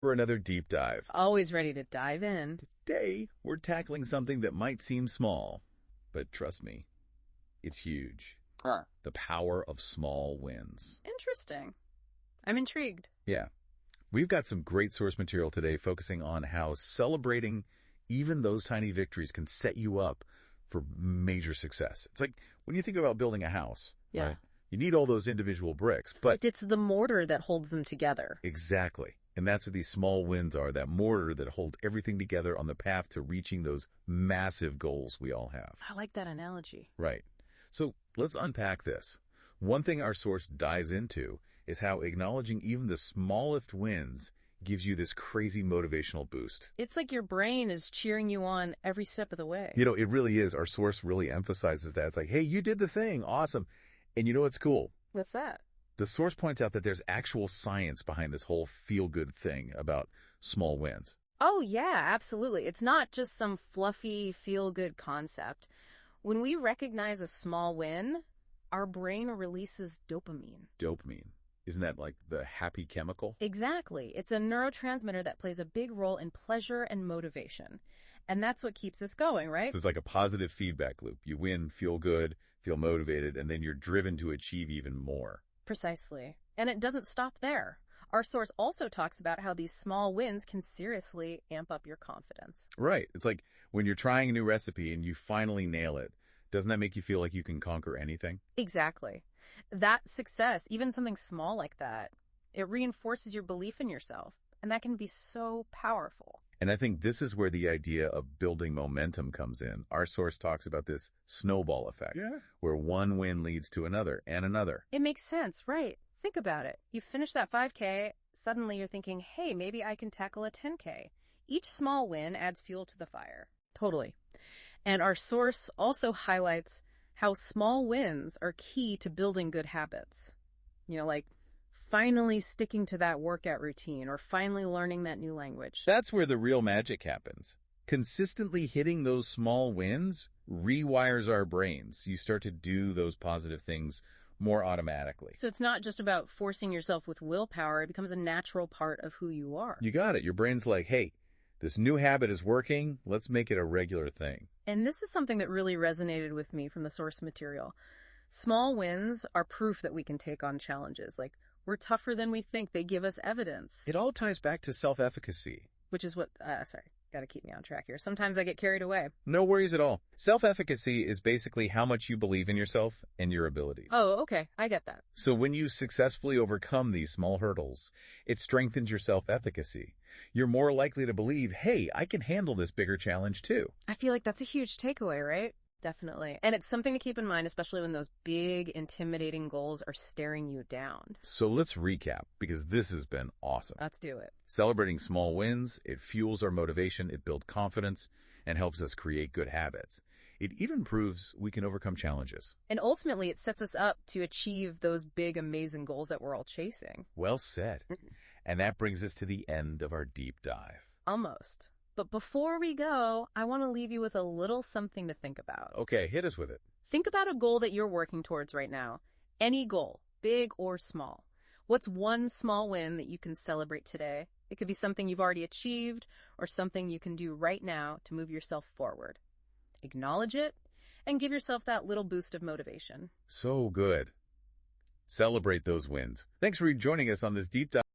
For another deep dive. Always ready to dive in. Today, we're tackling something that might seem small, but trust me, it's huge. The power of small wins. Interesting. I'm intrigued. Yeah. We've got some great source material today focusing on how celebrating even those tiny victories can set you up for major success. It's like when you think about building a house, Yeah. right? You need all those individual bricks, but It's the mortar that holds them together. exactly. And that's what these small wins are, that mortar that holds everything together on the path to reaching those massive goals we all have. I like that analogy. Right. So let's unpack this. One thing our source dives into is how acknowledging even the smallest wins gives you this crazy motivational boost. It's like your brain is cheering you on every step of the way. You know, it really is. Our source really emphasizes that. It's like, hey, you did the thing. Awesome. And you know what's cool? What's that? The source points out that there's actual science behind this whole feel-good thing about small wins. Oh, yeah, absolutely. It's not just some fluffy, feel-good concept. When we recognize a small win, our brain releases dopamine. Dopamine. Isn't that like the happy chemical? Exactly. It's a neurotransmitter that plays a big role in pleasure and motivation. And that's what keeps us going, right? So it's like a positive feedback loop. You win, feel good, feel motivated, and then you're driven to achieve even more. Precisely. And it doesn't stop there. Our source also talks about how these small wins can seriously amp up your confidence. Right. It's like when you're trying a new recipe and you finally nail it. Doesn't that make you feel like you can conquer anything? Exactly. That success, even something small like that, it reinforces your belief in yourself. And that can be so powerful. And I think this is where the idea of building momentum comes in. Our source talks about this snowball effect, where one win leads to another and another. It makes sense, right? Think about it. You finish that 5K, suddenly you're thinking, hey, maybe I can tackle a 10K. Each small win adds fuel to the fire. Totally. And our source also highlights how small wins are key to building good habits. You know, like finally sticking to that workout routine or finally learning that new language. That's where the real magic happens. Consistently hitting those small wins rewires our brains. You start to do those positive things more automatically. So it's not just about forcing yourself with willpower. It becomes a natural part of who you are. You got it. Your brain's like, hey, this new habit is working. Let's make it a regular thing. And this is something that really resonated with me from the source material. Small wins are proof that we can take on challenges. Like, we're tougher than we think. They give us evidence. It all ties back to self-efficacy. Which is what, gotta keep me on track here. Sometimes I get carried away. No worries at all. Self-efficacy is basically how much you believe in yourself and your abilities. Oh, okay. I get that. So when you successfully overcome these small hurdles, it strengthens your self-efficacy. You're more likely to believe, hey, I can handle this bigger challenge too. I feel like that's a huge takeaway, right? Definitely. And it's something to keep in mind, especially when those big, intimidating goals are staring you down. So let's recap, because this has been awesome. Let's do it. Celebrating small wins, it fuels our motivation, it builds confidence, and helps us create good habits. It even proves we can overcome challenges. And ultimately, it sets us up to achieve those big, amazing goals that we're all chasing. Well said. And that brings us to the end of our deep dive. Almost. But before we go, I want to leave you with a little something to think about. Okay, hit us with it. Think about a goal that you're working towards right now. Any goal, big or small. What's one small win that you can celebrate today? It could be something you've already achieved or something you can do right now to move yourself forward. Acknowledge it and give yourself that little boost of motivation. So good. Celebrate those wins. Thanks for joining us on this deep dive.